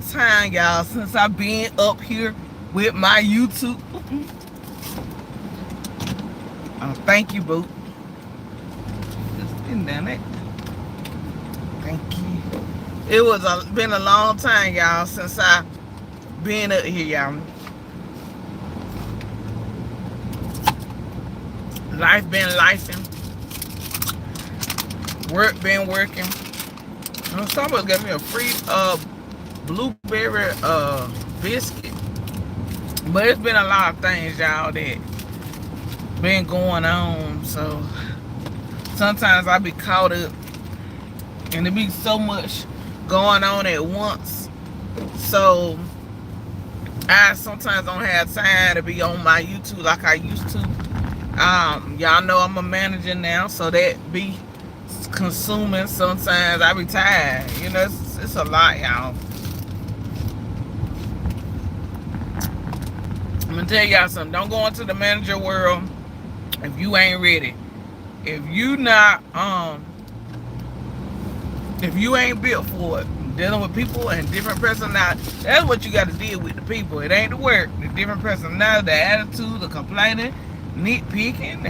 long time, y'all, since I've been up here with my YouTube. Thank you, boo. Just been done it. Thank you. It was been a long time, y'all, since I been up here, y'all. Life been lifing. Work been working. Starbucks gave me a free blueberry biscuit. But it's been a lot of things, y'all, that been going on. So sometimes I be caught up and there be so much going on at once. So I sometimes don't have time to be on my YouTube like I used to. Y'all know I'm a manager now, so that be consuming. Sometimes I be tired. You know, it's a lot, y'all. I'm gonna tell y'all something. Don't go into the manager world if you ain't ready. If you not if you ain't built for it, dealing with people and different personalities, that's what you got to deal with, the people. It ain't the work. The different personalities, the attitude, the complaining, nitpicking,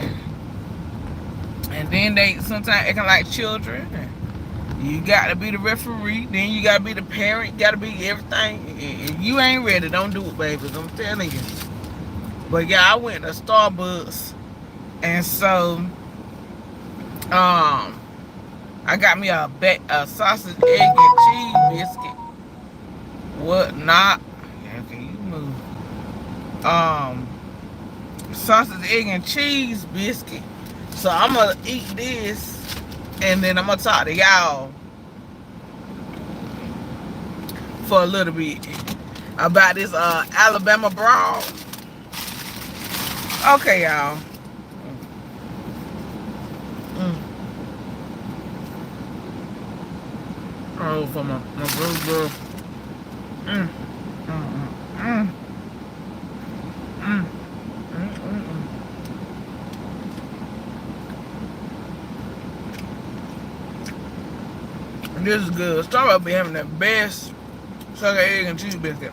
and then they sometimes acting like children. You got to be the referee. Then you got to be the parent. You got to be everything. If you ain't ready, don't do it, babies. I'm telling you. But yeah, I went to Starbucks, and so I got me a sausage, egg, and cheese biscuit. What not? Okay, you move. Sausage, egg, and cheese biscuit. So I'm gonna eat this, and then I'm gonna talk to y'all for a little bit about this Alabama Brawl. Okay, y'all. Oh, for my good girl. This is good. Starbucks be having the best sugar, egg, and cheese biscuit.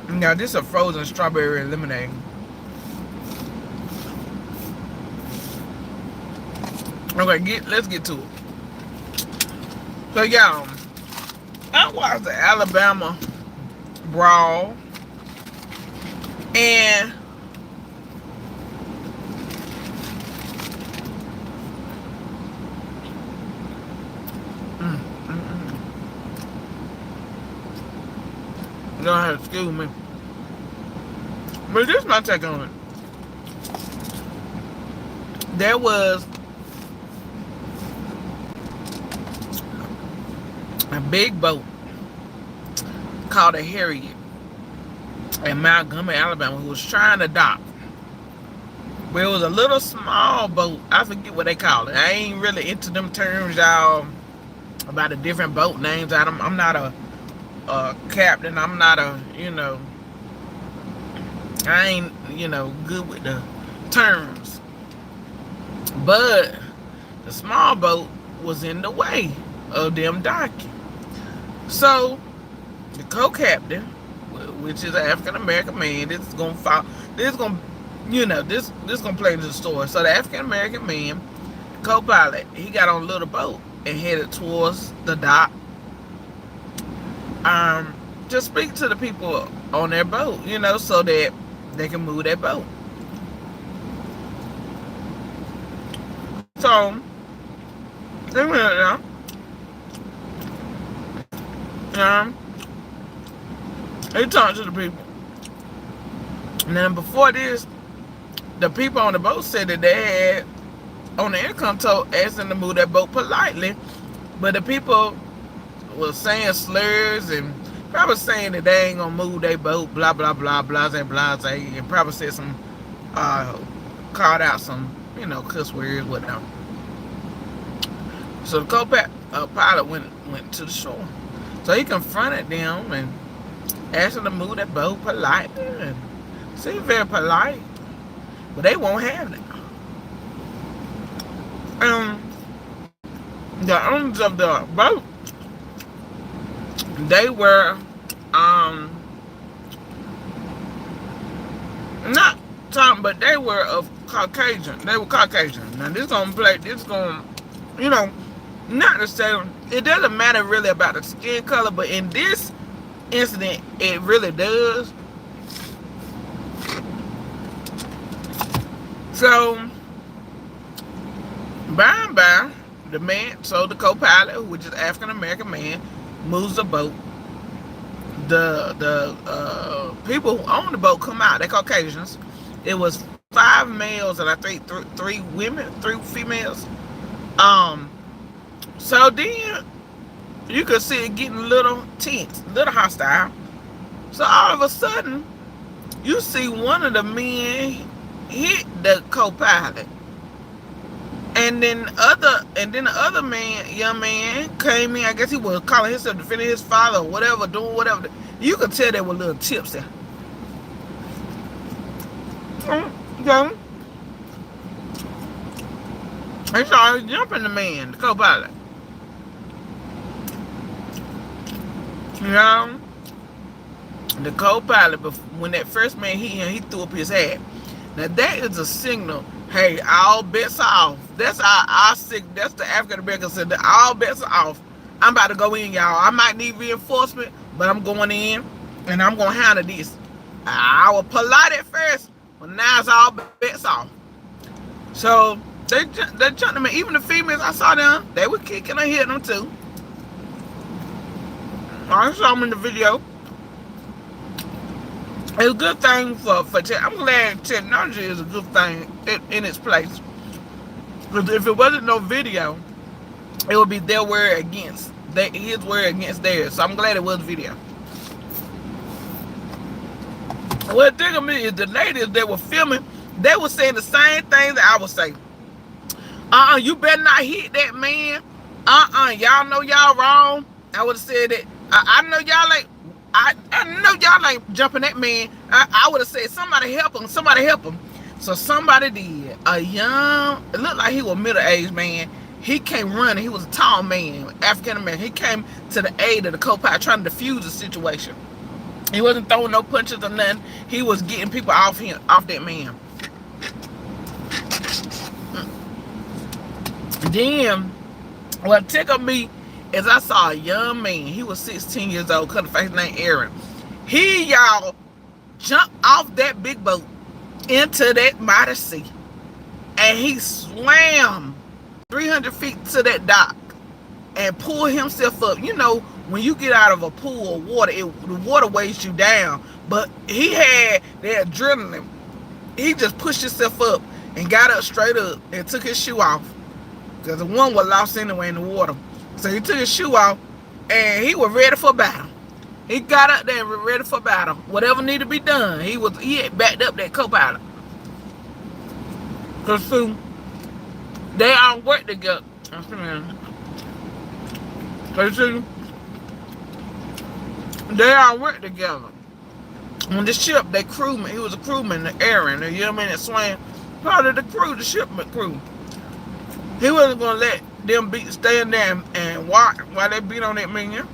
Now, this is a frozen strawberry lemonade. Okay, let's get to it. So, y'all, I watched the Alabama Brawl, and you don't have to excuse me, but this is my take on it. There was a big boat called a Harriet in Montgomery, Alabama, who was trying to dock. But it was a little small boat. I forget what they call it. I ain't really into them terms, y'all, about the different boat names. I'm not a captain. I'm not a, I ain't, good with the terms. But the small boat was in the way of them docking. So the co-captain, which is an African American man, this is gonna play into the story. So the African American man, co-pilot, he got on a little boat and headed towards the dock. To speak to the people on their boat, so that they can move their boat. So they went out there. He talked to the people. And then before this, the people on the boat said that they had on the intercom told asking to move that boat politely, but the people was saying slurs and probably saying that they ain't gonna move their boat, blah blah blah, blase blase, and probably said some called out some cuss words, whatnot. So the co-pilot went to the shore. So he confronted them and asked them to move that boat politely, and seemed very polite, but they won't have it. The owners of the boat, they were Um, not talking, but they were of Caucasian. They were Caucasian. Now this gonna play. This gonna, you know, not to say it doesn't matter really about the skin color, but in this incident, it really does. So, by and by, the man, so the co-pilot, which is African American man, moves the boat. The people who own the boat come out. They're Caucasians. It was 5 males and I think 3 women, 3 females. So then you could see it getting a little tense, a little hostile. So all of a sudden, you see one of the men hit the co-pilot. And then the other man, young man, came in. I guess he was calling himself defending his father or whatever, doing whatever. You could tell there were little tips there. Okay. He started jumping the man, the co-pilot. You know? The co-pilot, when that first man hit him, he threw up his hat. Now that is a signal. Hey, all bets are off. That's that's the African American said that all bets are off. I'm about to go in, y'all. I might need reinforcement, but I'm going in and I'm gonna handle this. I was polite at first, but now it's all bets off. So they jumped him. Even the females I saw them, they were kicking and hitting them too. I saw them in the video. It's a good thing for I'm glad technology is a good thing in its place. Because if it wasn't no video, it would be their word against his word against theirs. So I'm glad it was video. What the thing of me is the ladies that were filming, they were saying the same thing that I was saying. You better not hit that man. Y'all know y'all wrong. I would have said that. I know y'all ain't. I know y'all ain't jumping that man. I would have said, somebody help him, somebody help him. So somebody did. It looked like he was a middle-aged man. He came running. He was a tall man, African-American. He came to the aid of the co-pilot trying to defuse the situation. He wasn't throwing no punches or nothing. He was getting people off that man. Then, what tickled me is I saw a young man. He was 16 years old, cut the face named Aaron. He, y'all, jumped off that big boat into that mighty sea. And he swam 300 feet to that dock and pulled himself up. You know, when you get out of a pool of water, the water weighs you down. But he had that adrenaline. He just pushed himself up and got up straight up and took his shoe off. Because the one was lost anyway in the water. So he took his shoe off and he was ready for battle. He got up there and was ready for battle. Whatever needed to be done, he had backed up that co-pilot. Because see, they all work together. Because see, they all work together. On the ship, they crewman, he was a crewman, Aaron, the young man that swam, part of the crew, the shipment crew. He wasn't going to let them stand there and watch while they beat on that man.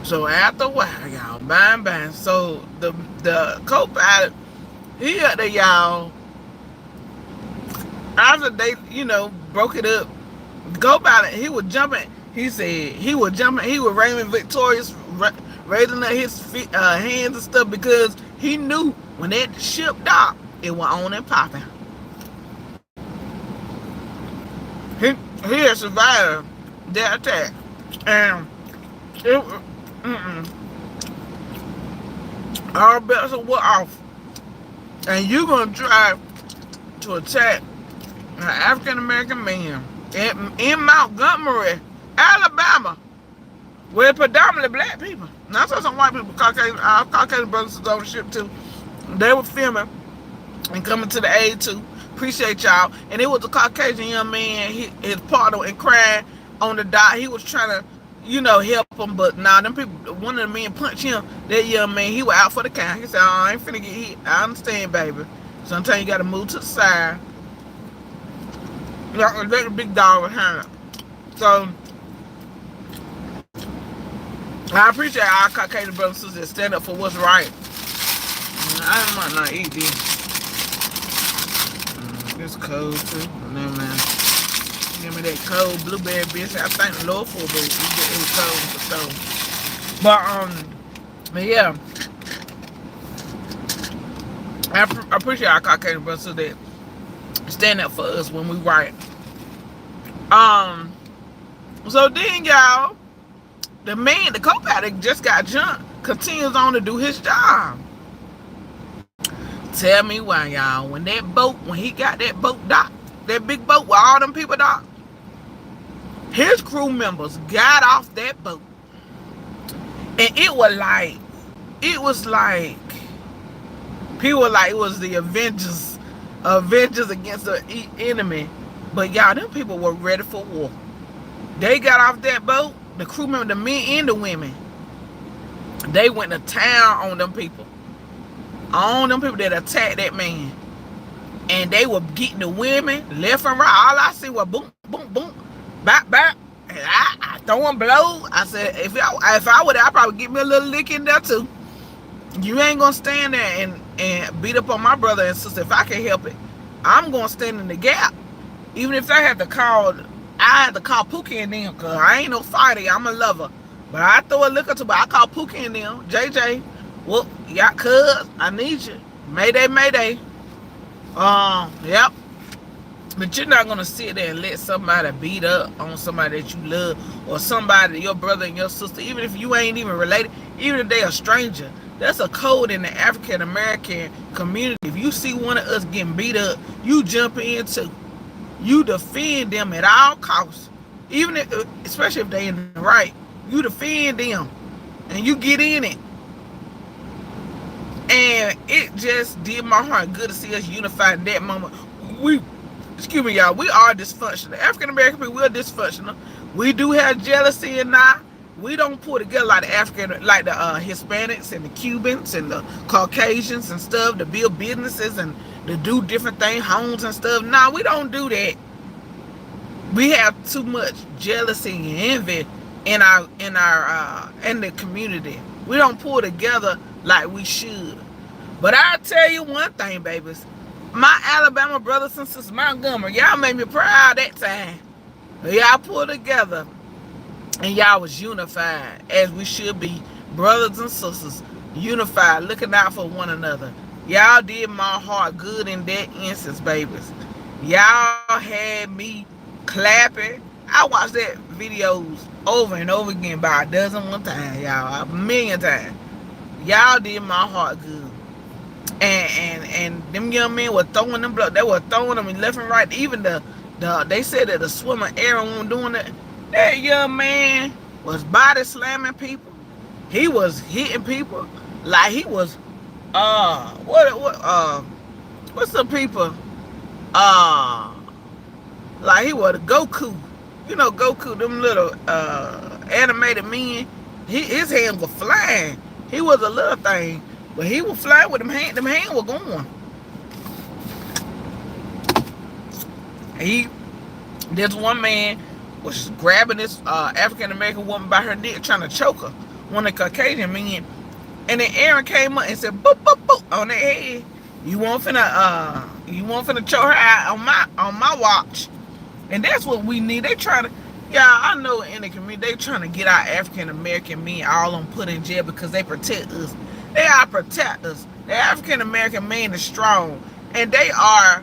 So after a while, y'all, bang. So the co-pilot, he up there, y'all. After they, broke it up, the co-pilot, he was jumping. He said he was jumping. He was reigning victorious, raising up his hands and stuff because he knew when that ship docked, it was on and popping. He had survived that attack, and all bets were off. And you're gonna try to attack an African American man in Montgomery, Alabama, with predominantly black people. Now, I saw some white people, Caucasian brothers on the ship too. They were filming and coming to the aid too. Appreciate y'all. And it was a Caucasian young man, his partner, and crying on the dock. He was trying to, help him, but nah, them people, one of the men punched him. That young man, he was out for the count. He said, I ain't finna get hit. I understand, baby. Sometimes you gotta move to the side. Let the big dog behind it. So I appreciate our Caucasian brothers and sisters that stand up for what's right. I might not eat these. It's cold too. No man. Give me that cold blueberry biscuit. I thank the Lord for it, but you get it cold for cold. But yeah. I appreciate our Caucasian brothers and sisters that stand up for us when we right. So then y'all, the co-pilot just got jumped, continues on to do his job. Tell me why, y'all, when he got that boat docked, that big boat with all them people docked, his crew members got off that boat. And it was like, people were like, it was the Avengers against the enemy. But y'all, them people were ready for war. They got off that boat, the crew members, the men and the women. They went to town on them people. On them people that attacked that man. And they were getting the women left and right. All I see was boom, boom, boom, bap, bap. And I throwing blows. I said, if I would, I'd probably get me a little lick in there too. You ain't gonna stand there and beat up on my brother and sister if I can help it. I'm gonna stand in the gap. Even if I had to call Pookie and them, cause I ain't no fighter, I'm a lover. But I throw a liquor to, but I call Pookie and them, JJ. Well, yeah, cuz, I need you. Mayday, mayday. Yep. But you're not gonna sit there and let somebody beat up on somebody that you love, or somebody, your brother and your sister, even if you ain't even related, even if they a stranger. That's a code in the African American community. If you see one of us getting beat up, you jump in too. You defend them at all costs. Even if, especially if they in the right, you defend them and you get in it. And it just did my heart good to see us unified in that moment. Excuse me, y'all, we are dysfunctional. African American people, we're dysfunctional. We do have jealousy and we don't pull together like the Hispanics and the Cubans and the Caucasians and stuff to build businesses and to do different things, homes and stuff. Nah, we don't do that. We have too much jealousy and envy in the community. We don't pull together like we should. But I'll tell you one thing, babies. My Alabama brothers and sisters, Montgomery, y'all made me proud that time. Y'all pulled together and y'all was unified as we should be. Brothers and sisters, unified, looking out for one another. Y'all did my heart good in that instance, babies. Y'all had me clapping. I watched that videos over and over again by a dozen one time, y'all, a million times. Y'all did my heart good. And them young men were throwing them blood. They were throwing them left and right. Even they said that the swimmer Aaron wasn't doing that. That young man was body slamming people. He was hitting people like he was what's the people like he was a Goku. You know Goku, them little animated men. His hands were flying. He was a little thing, but he was flying with them hands. Them hands were going. This one man was grabbing this African American woman by her neck, trying to choke her. One of the Caucasian men, and then Aaron came up and said, "Boop boop boop" on their head. You won't finna choke her out on my watch. And that's what we need. They trying to, I know in the community they trying to get our African American men all on put in jail because they protect us. They are protect us. The African American man is strong, and they are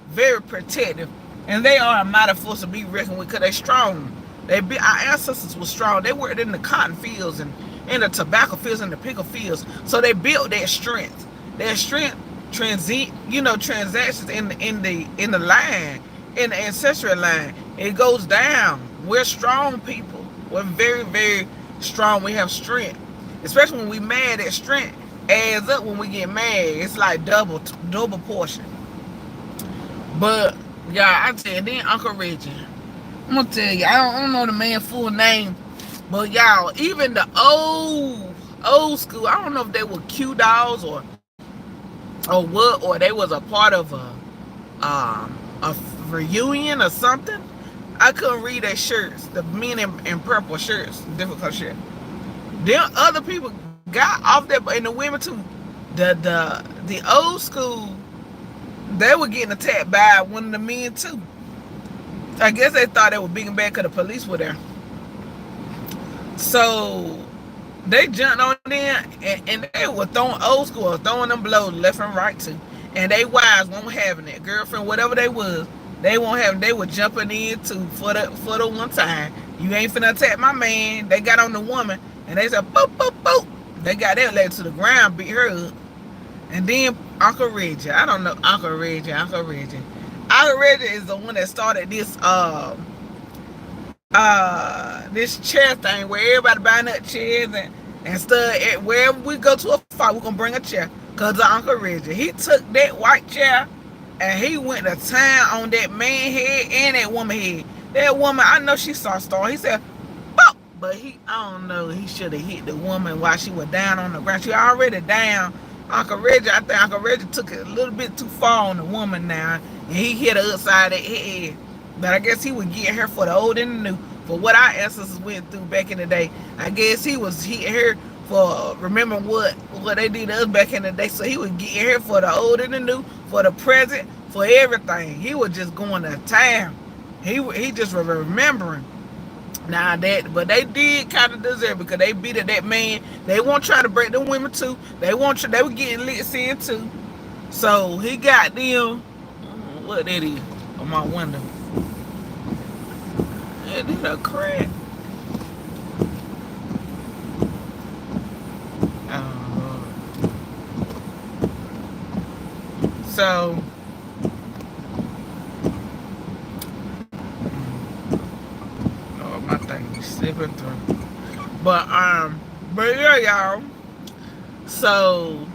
very protective, and they are a mighty force to be reckoned with because they're strong. Our ancestors were strong. They worked in the cotton fields and in the tobacco fields and the pickle fields, so they built their strength. Their strength transactions in the line, in the ancestral line. It goes down. We're strong people. We're very, very strong. We have strength, especially when we mad. That strength adds up when we get mad. It's like double portion. But I tell you, then Uncle Reggie, I'm gonna tell you, I don't know the man's full name, but y'all, even the old school, I don't know if they were Q dolls or what, or they was a part of a reunion or something. I couldn't read their shirts, the men in purple shirts, different color shirts. Then other people got off there, and the women too. The old school, they were getting attacked by one of the men too. I guess they thought they were big and bad because the police were there. So they jumped on there, and they were throwing old school, throwing them blows left and right too. And they wives won't having it. Girlfriend, whatever they was, they won't have it. They were jumping in too for the one time. You ain't finna attack my man. They got on the woman, and they said, boop, boop, boop. They got that lady to the ground, beat her up. And then Uncle Reggie. I don't know Uncle Reggie. Uncle Reggie is the one that started this chair thing where everybody buying up chairs and stuff. Wherever we go to a fight, we're gonna bring a chair. Cause of Uncle Reggie. He took that white chair and he went to town on that man head and that woman head. That woman, I know she saw Star. He said, "Boop," but I don't know, he should have hit the woman while she was down on the ground. She already down. Uncle Reggie, I think Uncle Reggie took it a little bit too far on the woman now, and he hit her upside the head. But I guess he was getting her for the old and the new. For what our ancestors went through back in the day, I guess he was hitting her for, remember what they did to us back in the day. So he was getting her for the old and the new, for the present, for everything. He was just going to town. He just was remembering. Now but they did kind of deserve it because they beat at that man. They weren't trying to break them women too. They were getting lit in too. So he got them. What that is on my window? It is a crack. So my thing is slipping through. But yeah, y'all. So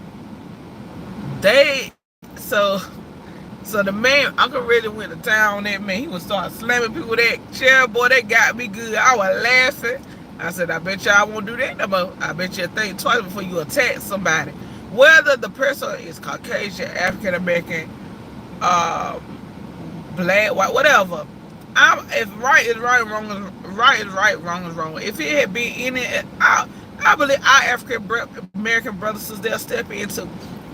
the man, Uncle Reggie went to town on that man. He would start slamming people with that chair, boy. That got me good. I was laughing. I said, I bet y'all won't do that no more. I bet you think twice before you attack somebody. Whether the person is Caucasian, African American, black, white, whatever. If right is right, wrong is right, wrong is wrong. If it had been any, I believe our African American brothers and sisters, they'll step into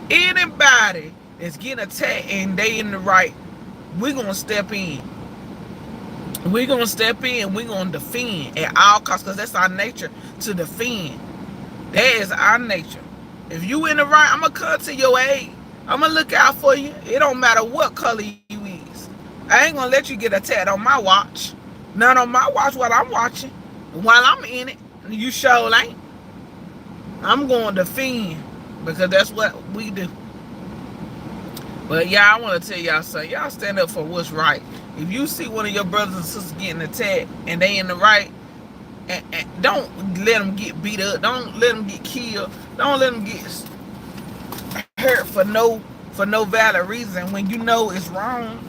anybody that's getting attacked and they in the right. We're gonna step in. We're gonna step in. We're gonna defend at all costs because that's our nature to defend. That is our nature. If you in the right, I'm gonna come to your aid. I'm gonna look out for you. It don't matter what color you is. I ain't gonna let you get attacked on my watch. Not on my watch while I'm watching. While I'm in it, you sure ain't. I'm going to defend because that's what we do. But yeah, I want to tell y'all something. Y'all stand up for what's right. If you see one of your brothers and sisters getting attacked and they in the right, and don't let them get beat up. Don't let them get killed. Don't let them get hurt for no valid reason when you know it's wrong.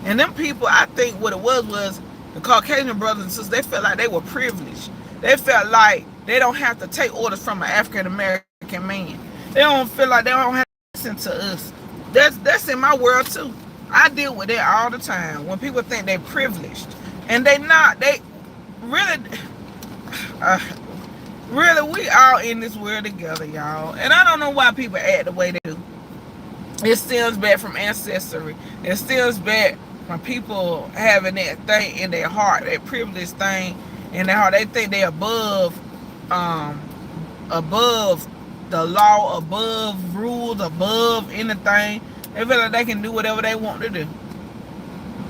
And them people, I think what it was the Caucasian brothers and sisters, they felt like they were privileged. They felt like they don't have to take orders from an African American man. They don't feel like they don't have to listen to us. That's in my world too. I deal with that all the time. When people think they're privileged, and they not. They really, really, we all in this world together, y'all. And I don't know why people act the way they do. It stems back from ancestry. It stems back from people having that thing in their heart, that privilege thing in their heart. They think they're above the law, above rules, above anything. They feel like they can do whatever they want to do.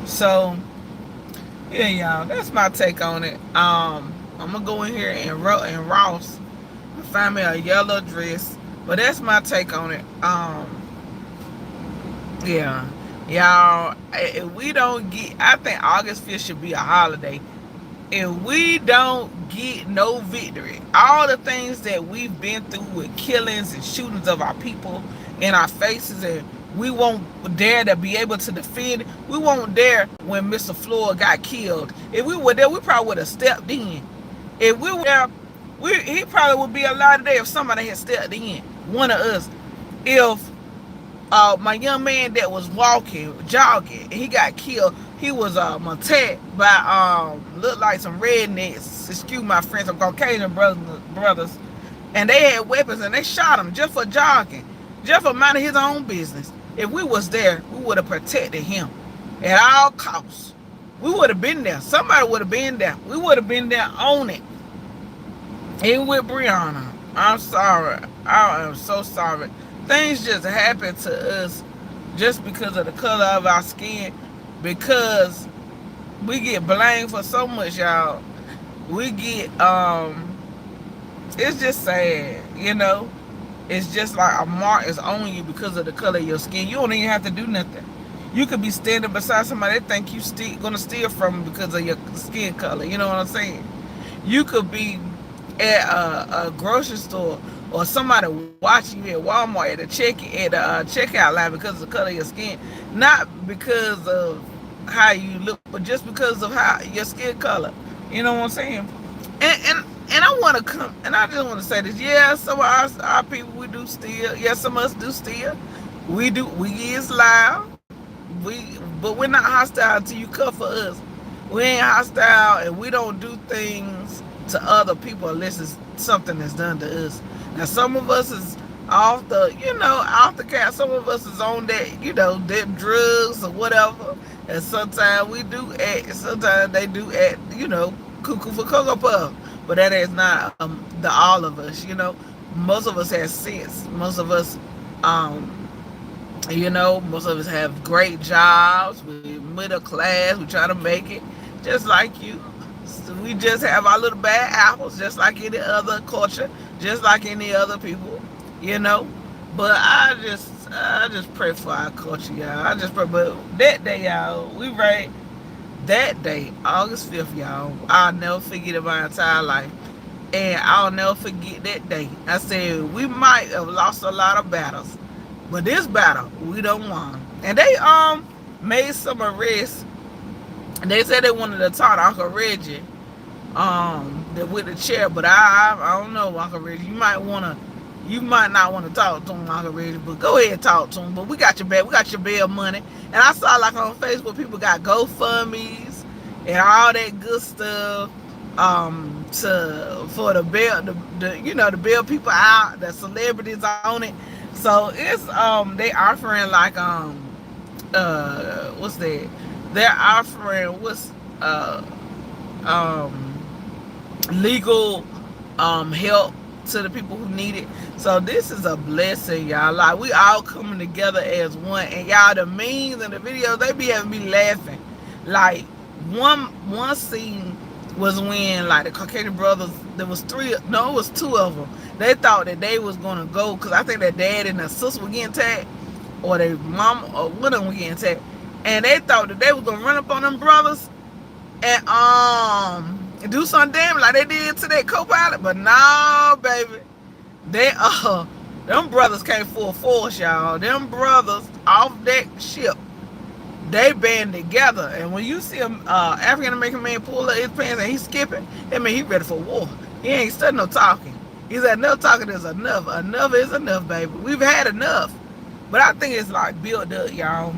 So, yeah, y'all, that's my take on it. I'm gonna go in here and Ross and find me a yellow dress, but that's my take on it. Yeah, y'all, if we don't get, I think August 5th should be a holiday. If we don't get no victory, all the things that we've been through with killings and shootings of our people in our faces, and we won't dare to be able to defend it. We won't dare when Mr. Floyd got killed. If we were there, we probably would have stepped in. If we were there, he probably would be alive today if somebody had stepped in. One of us. If my young man that was jogging, and he got killed, he was attacked by looked like some rednecks excuse my friends, some Caucasian brothers, and they had weapons and they shot him just for jogging, just for minding his own business. If we was there, we would have protected him at all costs. We would have been there. Somebody would have been there. We would have been there on it. Even with Brianna. I'm sorry. I am so sorry. Things just happen to us just because of the color of our skin. Because we get blamed for so much, y'all. We get, it's just sad, you know. It's just like a mark is on you because of the color of your skin. You don't even have to do nothing. You could be standing beside somebody that think you gonna steal from them because of your skin color. You know what I'm saying? You could be at a grocery store or somebody watching you at Walmart at the checkout line because of the color of your skin, not because of how you look, but just because of how your skin color. You know what I'm saying? And I want to come, and I just want to say this. Yeah, some of our people, we do steal. Yeah, some of us do steal. We do. We is loud. But we're not hostile until you come for us. We ain't hostile, and we don't do things to other people unless it's something that's done to us. Now, some of us is off the cat. Some of us is on that, them drugs or whatever. And sometimes we do act. Sometimes they do act, cuckoo for Cocoa Puff. But that is not the all of us, Most of us have sense. Most of us, most of us have great jobs. We're middle class. We try to make it just like you. So we just have our little bad apples, just like any other culture, just like any other people, But I just pray for our culture, y'all. I just pray. But that day, y'all, we right. That day, August 5th, y'all, I'll never forget it my entire life. And I'll never forget that day. I said, we might have lost a lot of battles, but this battle, we don't want. And they made some arrests. And they said they wanted to talk to Uncle Reggie with the chair, but I don't know, Uncle Reggie. You might not want to talk to him, Uncle Reggie, but go ahead and talk to him. But we got your back. We got your bail money. And I saw like on Facebook, people got GoFundMes and all that good stuff for the bail, the bail people out, the celebrities on it. So it's they offering like what's that? They're offering legal help to the people who need it. So this is a blessing, y'all. Like, we all coming together as one. And y'all, the memes and the videos, they be having me laughing. Like, one scene was when, like, the Caucasian brothers, it was two of them. They thought that they was going to go, because I think their dad and their sister were getting attacked, or their mom, or one of them were getting attacked. And they thought that they was going to run up on them brothers and do something damn like they did to that co-pilot. But no, baby. Them brothers came full force, y'all. Them brothers off that ship, they band together. And when you see an African-American man pull up his pants and he's skipping, that means he's ready for war. He ain't studying no talking. He said, enough talking is enough. Enough is enough, baby. We've had enough. But I think it's like built up, y'all.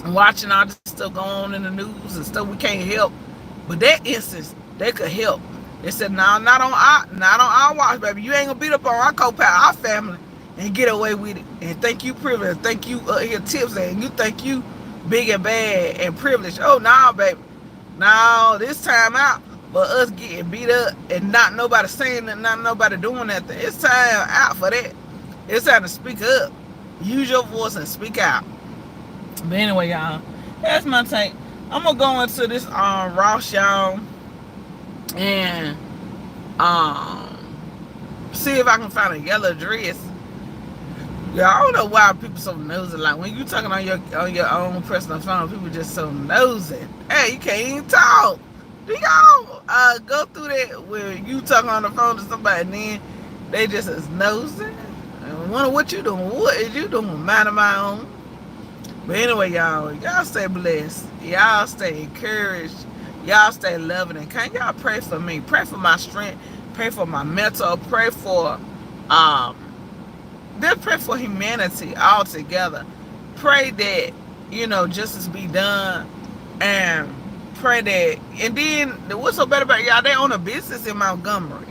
Watching all this stuff going on in the news and stuff we can't help. But that instance, they could help. They said, no, not on our watch, baby. You ain't gonna beat up on our co-pilot, our family, and get away with it. And think you privileged. Think you your tips, and you think you big and bad and privileged. Oh, no, baby. No, this time out for us getting beat up and not nobody saying that, not nobody doing nothing. It's time out for that. It's time to speak up. Use your voice and speak out. But anyway, y'all, that's my take. I'm gonna go into this Ross, y'all, and see if I can find a yellow dress. Yeah, I don't know why people so nosy. Like, when you talking on your own personal phone, people just so nosy. Hey, you can't even talk. Do y'all go through that where you talking on the phone to somebody and then they just as nosy? I wonder what you doing. What is you doing? Minding my own. But anyway, y'all stay blessed. Y'all stay encouraged. Y'all stay loving and kind. Y'all pray for me. Pray for my strength. Pray for my mental. Pray for just pray for humanity all together. Pray that, justice be done. And pray that. And then what's so bad about it, y'all? They own a business in Montgomery,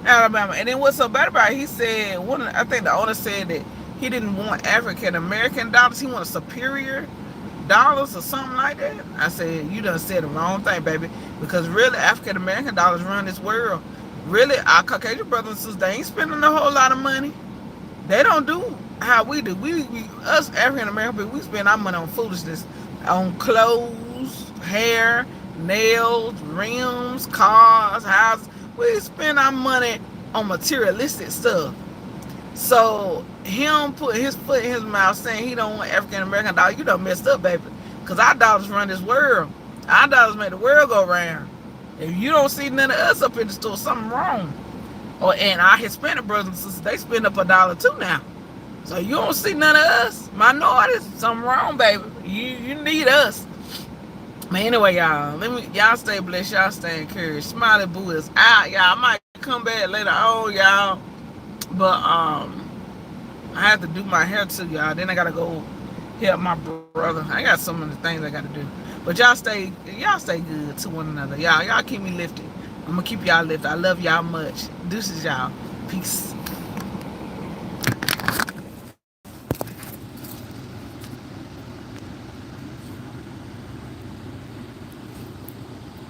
Alabama. And then what's so bad about it? He said I think the owner said that he didn't want African American dollars. He wanted superior dollars or something like that. I said, you done said the wrong thing, baby. Because really, African American dollars run this world. Really, our Caucasian brothers and sisters, they ain't spending a whole lot of money. They don't do how we do. We us African American people, we spend our money on foolishness, on clothes, hair, nails, rims, cars, houses. We spend our money on materialistic stuff. So him putting his foot in his mouth saying he don't want African American dollars, you done messed up, baby. Because our dollars run this world. Our dollars make the world go round. If you don't see none of us up in the store, something wrong. And our Hispanic brothers and sisters, they spend up $1 too now. So you don't see none of us. Minorities, something wrong, baby. You need us. But anyway, y'all, y'all stay blessed, y'all stay encouraged. Smiley Boos is out, y'all. I might come back later on, y'all. But I have to do my hair too, y'all. Then I gotta go help my brother. I got so many things I gotta do. But y'all stay good to one another. Y'all keep me lifted. I'm gonna keep y'all lifted. I love y'all much. Deuces, y'all. Peace.